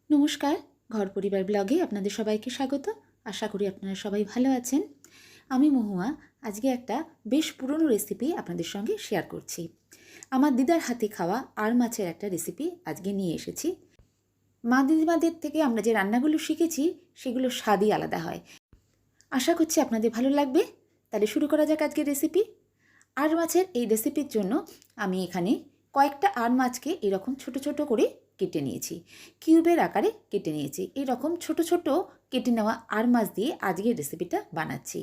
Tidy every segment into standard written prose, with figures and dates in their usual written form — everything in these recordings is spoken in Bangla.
নমস্কার, ঘর পরিবার ব্লগে আপনাদের সবাইকে স্বাগত। আশা করি আপনারা সবাই ভালো আছেন। আমি মহুয়া। আজকে একটা বেশ পুরনো রেসিপি আপনাদের সঙ্গে শেয়ার করছি। আমার দিদার হাতে খাওয়া আর মাছের একটা রেসিপি আজকে নিয়ে এসেছি। মা দিদিমাদের থেকে আমরা যে রান্নাগুলো শিখেছি সেগুলো স্বাদই আলাদা হয়। আশা করছি আপনাদের ভালো লাগবে। তাহলে শুরু করা যাক আজকের রেসিপি। আর মাছের এই রেসিপির জন্য আমি এখানে কয়েকটা আর মাছকে এরকম ছোট ছোট করে কেটে নিয়েছি, কিউবের আকারে কেটে নিয়েছি। এরকম ছোট ছোট কেটে নেওয়া আর মাছ দিয়ে আজকের রেসিপিটা বানাচ্ছি।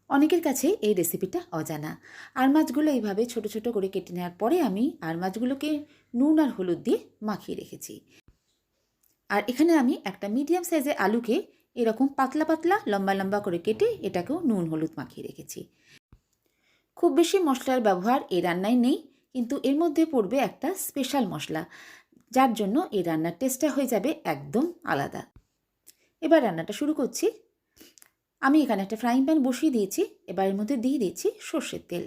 অনেকের কাছে এই রেসিপিটা অজানা। আর মাছগুলো এইভাবে ছোট ছোট করে কেটে নেওয়ার পরে আমি আর মাছগুলোকে নুন আর হলুদ দিয়ে মাখিয়ে রেখেছি। আর এখানে আমি একটা মিডিয়াম সাইজের আলুকে এরকম পাতলা পাতলা লম্বা লম্বা করে কেটে এটাকেও নুন হলুদ মাখিয়ে রেখেছি। খুব বেশি মশলার ব্যবহার এই রান্নায় নেই, কিন্তু এর মধ্যে পড়বে একটা স্পেশাল মশলা, যার জন্য এই রান্নার টেস্টটা হয়ে যাবে একদম আলাদা। এবার রান্নাটা শুরু করছি। আমি এখানে একটা ফ্রাইং প্যান বসিয়ে দিয়েছি। এবার এর মধ্যে দিয়ে দিচ্ছি সর্ষের তেল।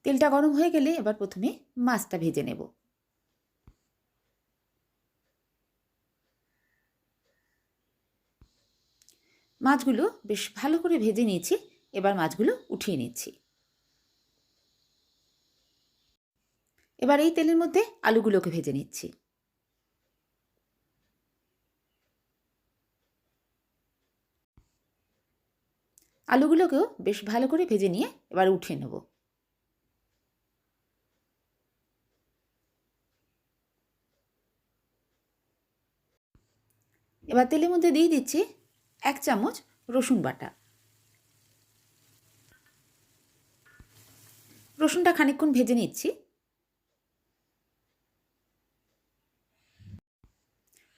তেলটা গরম হয়ে গেলে এবার প্রথমে মাছটা ভেজে নেব। মাছগুলো বেশ ভালো করে ভেজে নিয়েছি। এবার মাছগুলো উঠিয়ে নিচ্ছি। এবার এই তেলের মধ্যে আলুগুলোকে ভেজে নিচ্ছি। আলুগুলোকেও বেশ ভালো করে ভেজে নিয়ে এবার উঠিয়ে নেব। এবার তেলের মধ্যে দিয়ে দিচ্ছি 1 চামচ রসুন বাটা। রসুনটা খানিকক্ষণ ভেজে নিচ্ছি।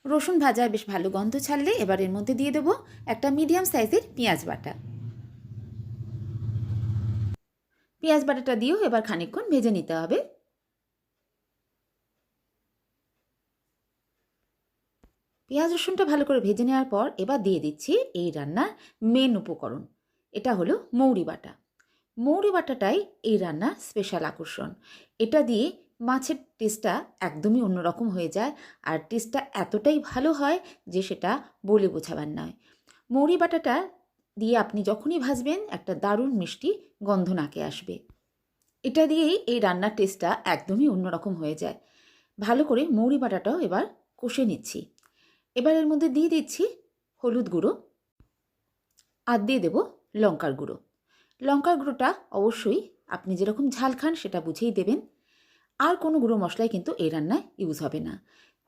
রসুন ভাজায় বেশ ভালো গন্ধ ছাড়লে এবার এর মধ্যে দিয়ে দেবো একটা মিডিয়াম সাইজের পেঁয়াজ বাটা। পেঁয়াজ বাটাটা দিয়েও এবার খানিকক্ষণ ভেজে নিতে হবে। পেঁয়াজ রসুনটা ভালো করে ভেজে নেওয়ার পর এবার দিয়ে দিচ্ছি এই রান্নার মেন উপকরণ। এটা হলো মৌরি বাটা। মৌরি বাটাটাই এই রান্নার স্পেশাল আকর্ষণ। এটা দিয়ে মাছের টেস্টটা একদমই অন্যরকম হয়ে যায়, আর টেস্টটা এতটাই ভালো হয় যে সেটা বলে বোঝাবার নয়। মৌরি বাটাটা দিয়ে আপনি যখনই ভাজবেন একটা দারুণ মিষ্টি গন্ধ নাকে আসবে। এটা দিয়েই এই রান্নার টেস্টটা একদমই অন্যরকম হয়ে যায়। ভালো করে মৌরি বাটাটাও এবার কষে নিচ্ছি। এবার এর মধ্যে দিয়ে দিচ্ছি হলুদ গুঁড়ো আর দিয়ে দেবো লঙ্কার গুঁড়ো। লঙ্কার গুঁড়োটা অবশ্যই আপনি যেরকম ঝাল খান সেটা বুঝেই দেবেন। আর কোনো গুঁড়ো মশলাই কিন্তু এই রান্নায় ইউজ হবে না।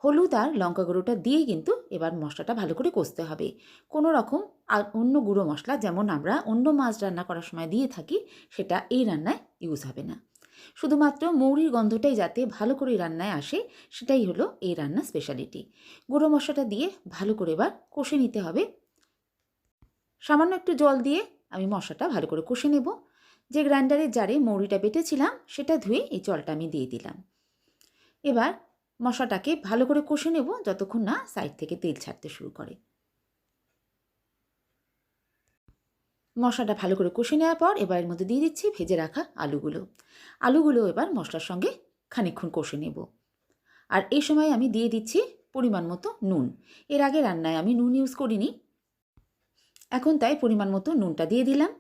হলুদ আর লঙ্কা গুঁড়োটা দিয়েই কিন্তু এবার মশলাটা ভালো করে কষতে হবে। কোনো রকম আর অন্য গুঁড়ো মশলা যেমন আমরা অন্য মাছ রান্না করার সময় দিয়ে থাকি সেটা এই রান্নায় ইউজ হবে না। শুধুমাত্র মৌরির গন্ধটাই যাতে ভালো করে রান্নায় আসে সেটাই হলো এই রান্নার স্পেশালিটি। গুঁড়ো মশলাটা দিয়ে ভালো করে এবার কষে নিতে হবে। সামান্য একটু জল দিয়ে আমি মশলাটা ভালো করে কষে নেব। যে গ্রাইন্ডারের জারে মৌরিটা বেটেছিলাম সেটা ধুয়ে এই জলটা আমি দিয়ে দিলাম। এবার মশলাটাকে ভালো করে কষে নেব যতক্ষণ না সাইড থেকে তেল ছাড়তে শুরু করে। মশলাটা ভালো করে কষে নেওয়ার পর এবার এর মধ্যে দিয়ে দিচ্ছি ভেজে রাখা আলুগুলো। আলুগুলো এবার মশলার সঙ্গে খানিকক্ষণ কষে নেব। আর এই সময় আমি দিয়ে দিচ্ছি পরিমাণ মতো নুন। এর আগে রান্নায় আমি নুন ইউজ করিনি, এখন তাই পরিমাণ মতো নুনটা দিয়ে দিলাম।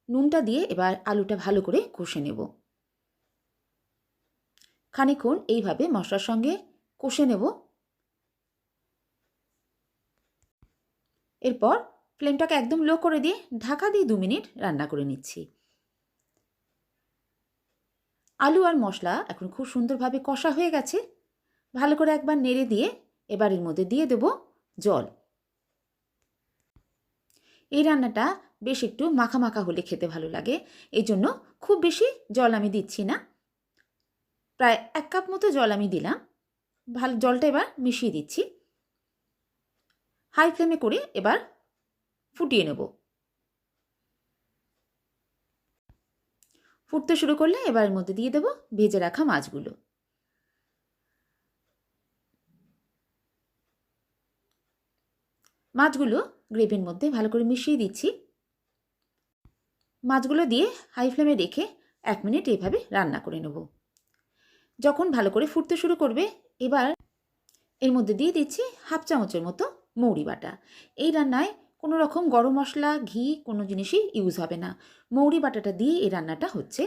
নুনটা দিয়ে এবার আলুটা ভালো করে কষে নেব। খানিকক্ষণ এইভাবে মশলার সঙ্গে কষে নেব। এরপর ফ্লেমটাকে একদম লো করে দিয়ে ঢাকা দিয়ে 2 মিনিট রান্না করে নিচ্ছি। আলু আর মশলা এখন খুব সুন্দরভাবে কষা হয়ে গেছে। ভালো করে একবার নেড়ে দিয়ে এবার এর মধ্যে দিয়ে দেব জল। এই রান্নাটা বেশ একটু মাখা মাখা হলে খেতে ভালো লাগে, এই জন্য খুব বেশি জল আমি দিচ্ছি না। প্রায় 1 কাপ মতো জল আমি দিলাম। ভালো জলটা এবার মিশিয়ে দিচ্ছি। হাই ফ্লেমে করে এবার ফুটিয়ে নেব। ফুটতে শুরু করলে এবার এর মধ্যে দিয়ে দেব ভেজে রাখা মাছগুলো। মাছগুলো গ্রেভির মধ্যে ভালো করে মিশিয়ে দিচ্ছি। মাছগুলো দিয়ে হাই ফ্লেমে রেখে 1 মিনিট এইভাবে রান্না করে নেব। যখন ভালো করে ফুটতে শুরু করবে, এবার এর মধ্যে দিয়ে দিচ্ছি 1/2 চামচের মতো মৌরি বাটা। এই রান্নায় কোনো রকম গরম মশলা, ঘি কোনো জিনিসই ইউজ হবে না। মৌরি বাটাটা দিয়ে এই রান্নাটা হচ্ছে।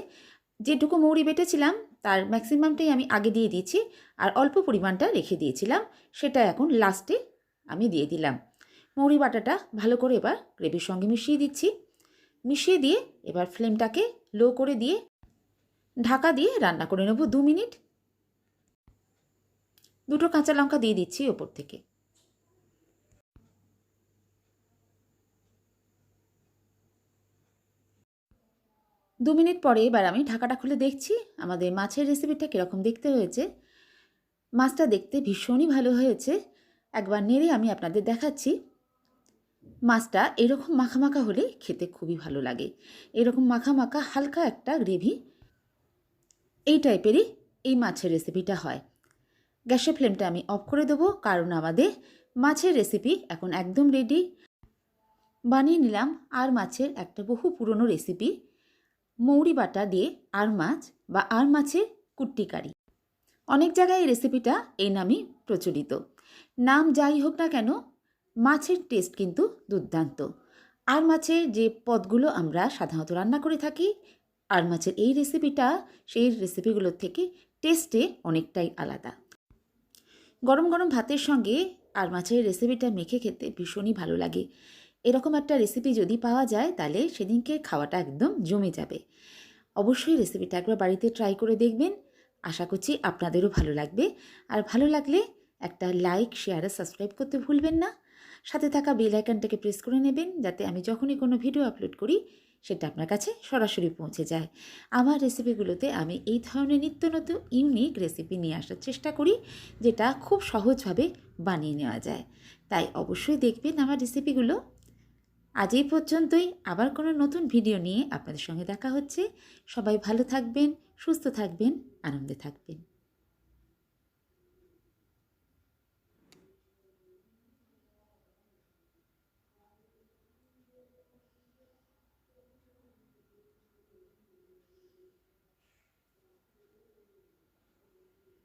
যেটুকু মৌরি বেটেছিলাম তার ম্যাক্সিমামটাই আমি আগে দিয়ে দিয়েছি, আর অল্প পরিমাণটা রেখে দিয়েছিলাম, সেটা এখন লাস্টে আমি দিয়ে দিলাম। মৌরি বাটাটা ভালো করে এবার গ্রেভির সঙ্গে মিশিয়ে দিচ্ছি। মিশিয়ে দিয়ে এবার ফ্লেমটাকে লো করে দিয়ে ঢাকা দিয়ে রান্না করে নেব 2 মিনিট। 2টো কাঁচা লঙ্কা দিয়ে দিচ্ছি ওপর থেকে। দু মিনিট পরে এবার আমি ঢাকাটা খুলে দেখছি আমাদের মাছের রেসিপিটা কীরকম দেখতে হয়েছে। মাছটা দেখতে ভীষণই ভালো হয়েছে। একবার নেড়ে আমি আপনাদের দেখাচ্ছি। মাছটা এরকম মাখা মাখা হলে খেতে খুবই ভালো লাগে। এরকম মাখা মাখা হালকা একটা গ্রেভি, এই টাইপেরই এই মাছের রেসিপিটা হয়। গ্যাসের ফ্লেমটা আমি অফ করে দেবো, কারণ আমাদের মাছের রেসিপি এখন একদম রেডি। বানিয়ে নিলাম আর মাছের একটা বহু পুরনো রেসিপি, মৌরি বাটা দিয়ে আর মাছ বা আর মাছের কুট্টি কারি। অনেক জায়গায় এই রেসিপিটা এই নামই প্রচলিত। নাম যাই হোক না কেন, মাছের টেস্ট কিন্তু দুর্দান্ত। আর মাছের যে পদগুলো আমরা সাধারণত রান্না করে থাকি, আর মাছের এই রেসিপিটা সেই রেসিপিগুলোর থেকে টেস্টে অনেকটাই আলাদা। গরম গরম ভাতের সঙ্গে আর মাছের রেসিপিটা মেখে খেতে ভীষণই ভালো লাগে। এরকম একটা রেসিপি যদি পাওয়া যায় তাহলে সেদিনকে খাওয়াটা একদম জমে যাবে। অবশ্যই রেসিপিটা একবার বাড়িতে ট্রাই করে দেখবেন। আশা করছি আপনাদেরও ভালো লাগবে। আর ভালো লাগলে একটা লাইক, শেয়ার আর সাবস্ক্রাইব করতে ভুলবেন না। সাথে থাকা বেল আইকনটাকে প্রেস করে নেবেন, যাতে আমি যখনই কোনো ভিডিও আপলোড করি সেটা আপনার কাছে সরাসরি পৌঁছে যায়। আমার রেসিপিগুলোতে আমি এই ধরনের নিত্য নতুন ইউনিক রেসিপি নিয়ে আসার চেষ্টা করি, যেটা খুব সহজভাবে বানিয়ে নেওয়া যায়। তাই অবশ্যই দেখবেন আমার রেসিপিগুলো। আজ এই পর্যন্তই। আবার কোনো নতুন ভিডিও নিয়ে আপনাদের সঙ্গে দেখা হচ্ছে। সবাই ভালো থাকবেন, সুস্থ থাকবেন, আনন্দে থাকবেন।